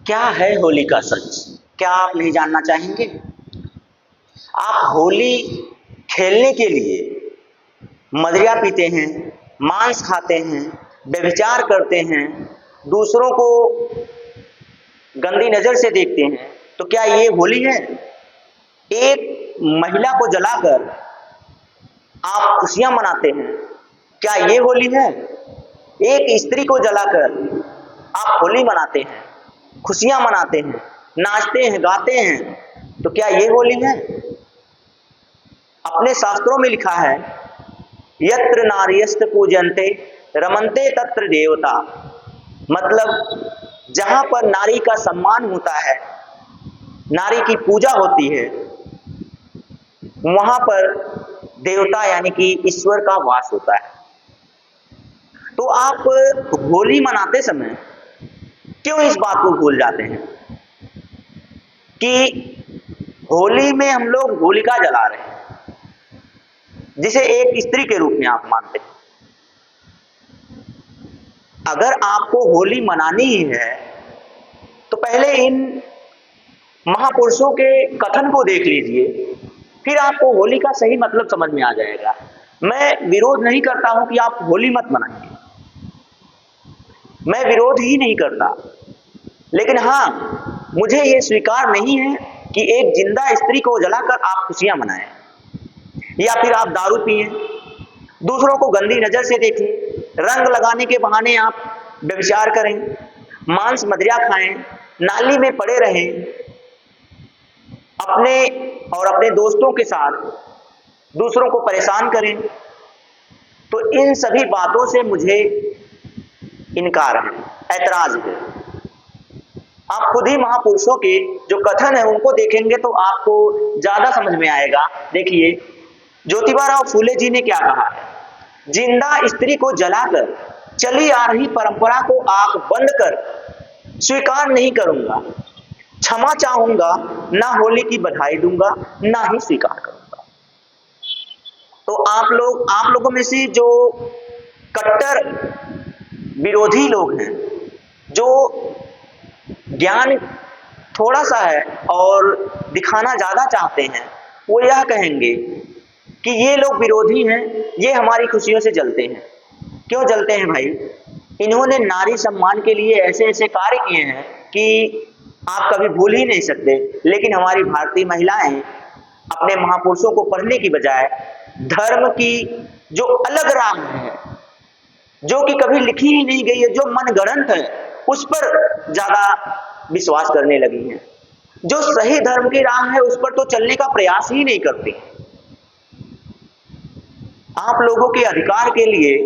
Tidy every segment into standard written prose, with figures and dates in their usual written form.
क्या है होली का सच? क्या आप नहीं जानना चाहेंगे? आप होली खेलने के लिए मदिरा पीते हैं, मांस खाते हैं, व्यभिचार करते हैं, दूसरों को गंदी नजर से देखते हैं, तो क्या ये होली है? एक महिला को जलाकर आप खुशियां मनाते हैं, क्या ये होली है? एक स्त्री को जलाकर आप होली मनाते हैं, खुशियां मनाते हैं, नाचते हैं, गाते हैं, तो क्या ये होली है? अपने शास्त्रों में लिखा है, यत्र नार्यस्त पूजन्ते रमन्ते तत्र देवता। मतलब जहां पर नारी का सम्मान होता है, नारी की पूजा होती है, वहां पर देवता यानी कि ईश्वर का वास होता है। तो आप होली मनाते समय क्यों इस बात को भूल जाते हैं कि होली में हम लोग होलिका जला रहे हैं, जिसे एक स्त्री के रूप में आप मानते हैं। अगर आपको होली मनानी ही है तो पहले इन महापुरुषों के कथन को देख लीजिए, फिर आपको होली का सही मतलब समझ में आ जाएगा। मैं विरोध नहीं करता हूं कि आप होली मत मनाइए, मैं विरोध ही नहीं करता, लेकिन हां, मुझे यह स्वीकार नहीं है कि एक जिंदा स्त्री को जलाकर आप खुशियां मनाएं, या फिर आप दारू पिए, दूसरों को गंदी नजर से देखें, रंग लगाने के बहाने आप व्यभिचार करें, मांस मदिरा खाएं, नाली में पड़े रहें, अपने और अपने दोस्तों के साथ दूसरों को परेशान करें। तो इन सभी बातों से मुझे इनकार है, ऐतराज है। आप खुद ही महापुरुषों के जो कथन है उनको देखेंगे तो आपको ज्यादा समझ में आएगा। देखिए, ज्योतिबा राव फूले जी ने क्या कहा है, जिंदा स्त्री को जलाकर चली आ रही परंपरा को आंख बंद कर स्वीकार नहीं करूंगा, क्षमा चाहूंगा, ना होली की बधाई दूंगा, ना ही स्वीकार करूंगा। तो आप लोगों में से जो कट्टर विरोधी लोग हैं, जो ज्ञान थोड़ा सा है और दिखाना ज्यादा चाहते हैं, वो यह कहेंगे कि ये लोग विरोधी हैं, ये हमारी खुशियों से जलते हैं। क्यों जलते हैं भाई? इन्होंने नारी सम्मान के लिए ऐसे ऐसे कार्य किए हैं कि आप कभी भूल ही नहीं सकते। लेकिन हमारी भारतीय महिलाएं अपने महापुरुषों को पढ़ने की बजाय धर्म की जो अलग राह है, जो कि कभी लिखी ही नहीं गई है, जो मनगढ़ंत है, उस पर ज्यादा विश्वास करने लगी हैं। जो सही धर्म की राह है उस पर तो चलने का प्रयास ही नहीं करती। आप लोगों के अधिकार के लिए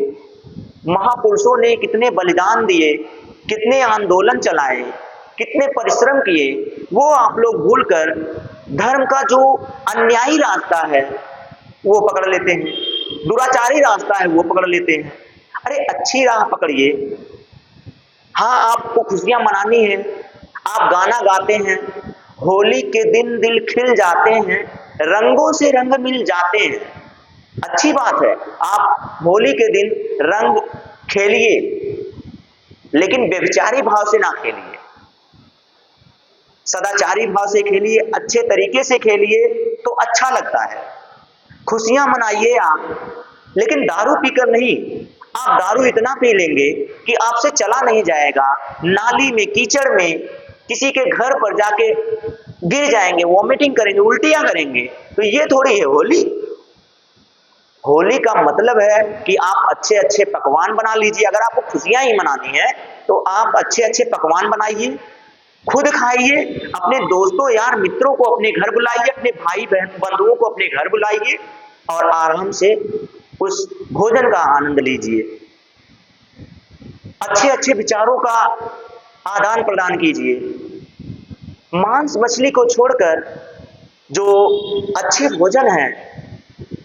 महापुरुषों ने कितने बलिदान दिए, कितने आंदोलन चलाए, कितने परिश्रम किए, वो आप लोग भूलकर धर्म का जो अन्यायी रास्ता है वो पकड़ लेते हैं, दुराचारी रास्ता है वो पकड़ लेते हैं। अरे अच्छी राह पकड़िए। हाँ, आपको खुशियां मनानी है, आप गाना गाते हैं, होली के दिन दिल खिल जाते हैं, रंगों से रंग मिल जाते हैं, अच्छी बात है। आप होली के दिन रंग खेलिए, लेकिन व्यभिचारी भाव से ना खेलिए, सदाचारी भाव से खेलिए, अच्छे तरीके से खेलिए तो अच्छा लगता है। खुशियां मनाइए आप, लेकिन दारू पीकर नहीं। आप दारू इतना पी लेंगे कि आपसे चला नहीं जाएगा, नाली में, कीचड़ में, किसी के घर पर जाके गिर जाएंगे, वॉमिटिंग करेंगे, उल्टियां करेंगे। तो ये थोड़ी है होली। होली का मतलब है कि आप अच्छे अच्छे पकवान बना लीजिए। अगर आपको खुशियां ही मनानी है तो आप अच्छे अच्छे पकवान बनाइए, खुद खाइए, अपने दोस्तों यार मित्रों को अपने घर बुलाइए, अपने भाई बहन बंधुओं को अपने घर बुलाइए और आराम से उस भोजन का आनंद लीजिए। अच्छे अच्छे विचारों का आदान प्रदान कीजिए। मांस मछली को छोड़कर जो अच्छे भोजन है,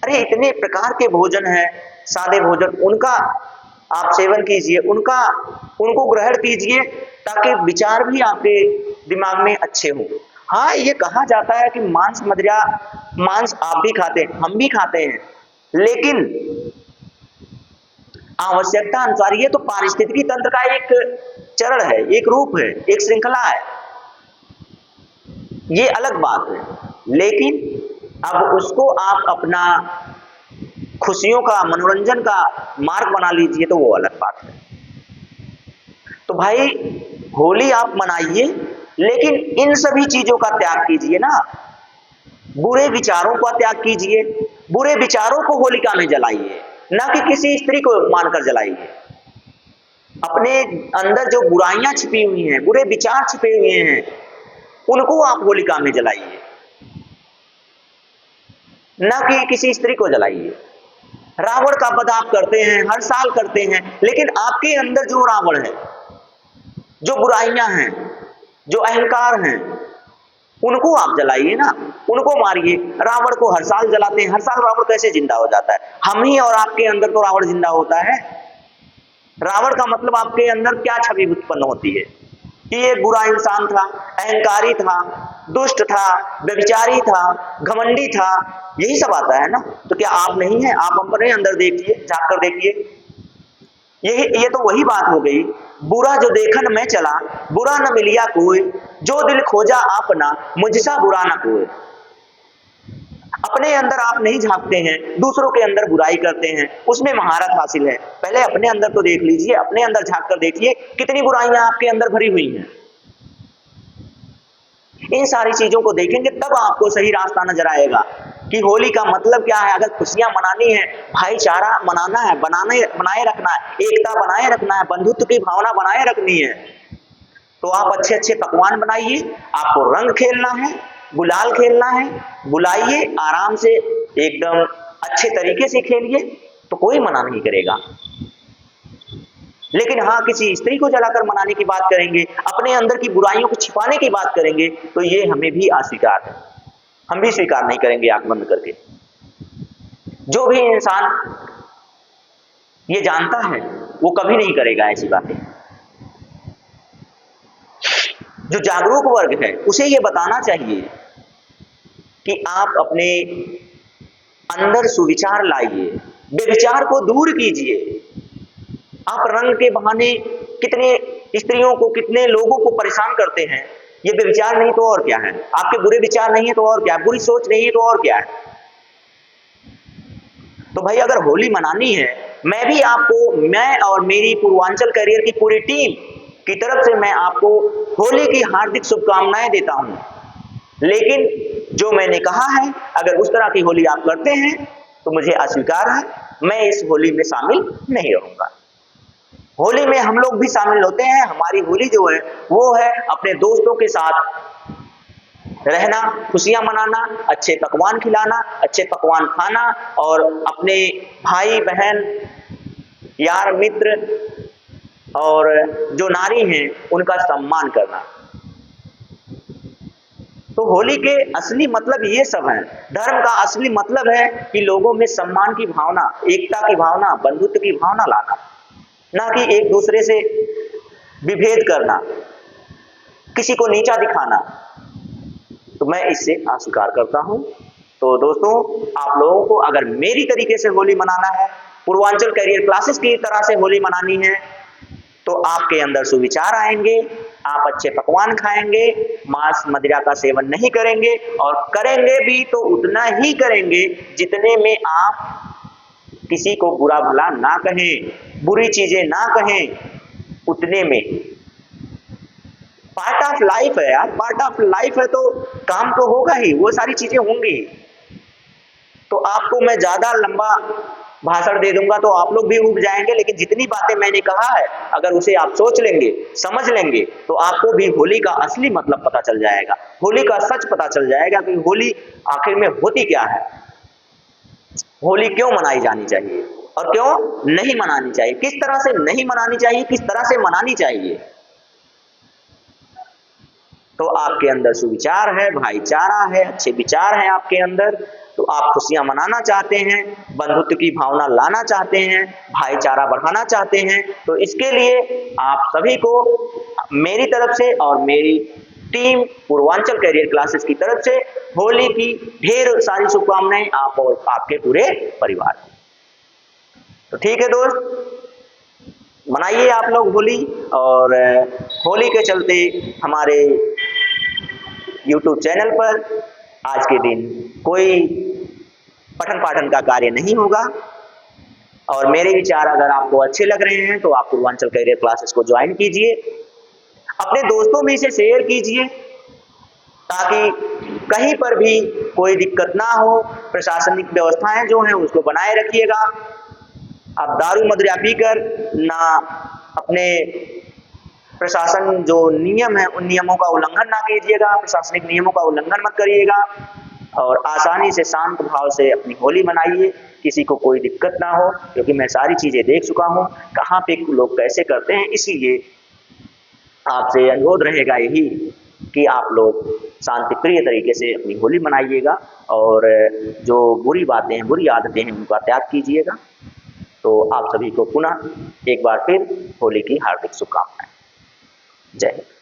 अरे इतने प्रकार के भोजन है, सादे भोजन, उनका आप सेवन कीजिए, उनको ग्रहण कीजिए, ताकि विचार भी आपके दिमाग में अच्छे हो। हाँ, ये कहा जाता है कि मांस मदिरा, मांस आप भी खाते हैं, हम भी खाते हैं, लेकिन आवश्यकता अनुसार। ये तो पारिस्थितिकी तंत्र का एक चरण है, एक रूप है, एक श्रृंखला है। ये अलग बात है। लेकिन अब उसको आप अपना खुशियों का, मनोरंजन का मार्ग बना लीजिए तो वो अलग बात है। तो भाई होली आप मनाइए, लेकिन इन सभी चीजों का त्याग कीजिए ना। बुरे विचारों का त्याग कीजिए, बुरे विचारों को होलिका में जलाइए, ना कि किसी स्त्री को मानकर जलाइए। अपने अंदर जो बुराइयां छिपी हुई हैं, बुरे विचार छिपे हुए हैं, उनको आप होलिका में जलाइए, ना कि किसी स्त्री को जलाइए। रावण का वध आप करते हैं, हर साल करते हैं, लेकिन आपके अंदर जो रावण है, जो बुराइयां हैं, जो अहंकार हैं, उनको आप जलाइए ना, उनको मारिए। रावण को हर साल जलाते हैं, हर साल रावण कैसे जिंदा हो जाता है? हम ही और आपके अंदर तो रावण जिंदा होता है। रावण का मतलब आपके अंदर क्या छवि उत्पन्न होती है कि ये बुरा इंसान था, अहंकारी था, दुष्ट था, व्यभिचारी था, घमंडी था, यही सब आता है ना। तो क्या आप नहीं है? आप अपने अंदर देखिए, झांक कर देखिए। ये तो वही बात हो गई, बुरा जो देखन में चला, बुरा न मिलिया कोई, जो दिल खोजा अपना, मुझसा बुरा न कोई। अपने अंदर आप नहीं झांकते हैं, दूसरों के अंदर बुराई करते हैं, उसमें महारत हासिल है। पहले अपने अंदर तो देख लीजिए, अपने अंदर झांक कर देखिए कितनी बुराइयां आपके अंदर भरी हुई हैं। इन सारी चीजों को देखेंगे तब आपको सही रास्ता नजर आएगा कि होली का मतलब क्या है। अगर खुशियां मनानी है, भाईचारा मनाना है, बनाए रखना है, एकता बनाए रखना है, बंधुत्व की भावना बनाए रखनी है, तो आप अच्छे अच्छे पकवान बनाइए। आपको रंग खेलना है, गुलाल खेलना है, बुलाइए, आराम से एकदम अच्छे तरीके से खेलिए, तो कोई मना नहीं करेगा। लेकिन हाँ, किसी स्त्री को जलाकर मनाने की बात करेंगे, अपने अंदर की बुराइयों को छिपाने की बात करेंगे, तो ये हमें भी अस्वीकार है, हम भी स्वीकार नहीं करेंगे आंख बंद करके। जो भी इंसान ये जानता है वो कभी नहीं करेगा ऐसी बातें। जो जागरूक वर्ग है उसे ये बताना चाहिए कि आप अपने अंदर सुविचार लाइए, बेविचार को दूर कीजिए। आप रंग के बहाने कितने स्त्रियों को, कितने लोगों को परेशान करते हैं। ये बेविचार नहीं तो और क्या है? आपके बुरे विचार नहीं है तो और क्या है? बुरी सोच नहीं है तो और क्या है? तो भाई अगर होली मनानी है, मैं भी आपको, मैं और मेरी पूर्वांचल कैरियर की पूरी टीम की तरफ से मैं आपको होली की हार्दिक शुभकामनाएं देता हूं। लेकिन जो मैंने कहा है, अगर उस तरह की होली आप करते हैं तो मुझे अस्वीकार है, मैं इस होली में शामिल नहीं रहूंगा। होली में हम लोग भी शामिल होते हैं। हमारी होली जो है वो है अपने दोस्तों के साथ रहना, खुशियां मनाना, अच्छे पकवान खिलाना, अच्छे पकवान खाना, और अपने भाई बहन, यार मित्र और जो नारी हैं उनका सम्मान करना। तो होली के असली मतलब ये सब है। धर्म का असली मतलब है कि लोगों में सम्मान की भावना, एकता की भावना, बंधुत्व की भावना लाना, ना कि एक दूसरे से विभेद करना, किसी को नीचा दिखाना। तो मैं इससे अस्वीकार करता हूं। तो दोस्तों, आप लोगों को अगर मेरी तरीके से होली मनाना है, पूर्वांचल कैरियर क्लासेस की तरह से होली मनानी है, तो आपके अंदर सुविचार आएंगे, आप अच्छे पकवान खाएंगे, मांस मदिरा का सेवन नहीं करेंगे, और करेंगे भी तो उतना ही करेंगे जितने में आप किसी को बुरा भला ना कहें, बुरी चीजें ना कहें, उतने में। पार्ट ऑफ लाइफ है यार, पार्ट ऑफ लाइफ है, तो काम तो होगा ही, वो सारी चीजें होंगी। तो आपको मैं ज्यादा लंबा भाषण दे दूंगा तो आप लोग भी उब जाएंगे, लेकिन जितनी बातें मैंने कहा है अगर उसे आप सोच लेंगे, समझ लेंगे, तो आपको भी होली का असली मतलब पता चल जाएगा, होली का सच पता चल जाएगा कि होली आखिर में होती क्या है, होली क्यों मनाई जानी चाहिए और क्यों नहीं मनानी चाहिए, किस तरह से नहीं मनानी चाहिए, किस तरह से मनानी चाहिए। तो आपके अंदर सुविचार है, भाईचारा है, अच्छे विचार हैं आपके अंदर, तो आप खुशियां मनाना चाहते हैं, बंधुत्व की भावना लाना चाहते हैं, भाईचारा बढ़ाना चाहते हैं, तो इसके लिए आप सभी को मेरी तरफ से और मेरी टीम पूर्वांचल कैरियर क्लासेस की तरफ से होली की ढेर सारी शुभकामनाएं आप और आपके पूरे परिवार। तो ठीक है दोस्त, मनाइए आप लोग होली, और होली के चलते हमारे YouTube चैनल पर आज के दिन कोई पठन पाठन का कार्य नहीं होगा। और मेरे विचार अगर आपको अच्छे लग रहे हैं तो आप पूर्वांचल करियर क्लासेस को ज्वाइन कीजिए, अपने दोस्तों में इसे शेयर कीजिए ताकि कहीं पर भी कोई दिक्कत ना हो। प्रशासनिक व्यवस्थाएं जो हैं उसको बनाए रखिएगा। आप दारू मदिरा पीकर ना अपने प्रशासन जो नियम है उन नियमों का उल्लंघन ना कीजिएगा, प्रशासनिक नियमों का उल्लंघन मत करिएगा और आसानी से शांत भाव से अपनी होली मनाइए, किसी को कोई दिक्कत ना हो। क्योंकि मैं सारी चीजें देख चुका हूँ कहाँ पे लोग कैसे करते हैं, इसलिए आपसे अनुरोध रहेगा यही कि आप लोग शांति प्रिय तरीके से अपनी होली मनाइएगा और जो बुरी बातें हैं, बुरी आदतें हैं, उनका त्याग कीजिएगा। तो आप सभी को पुनः एक बार फिर होली की हार्दिक शुभकामनाएं। जय हिंद।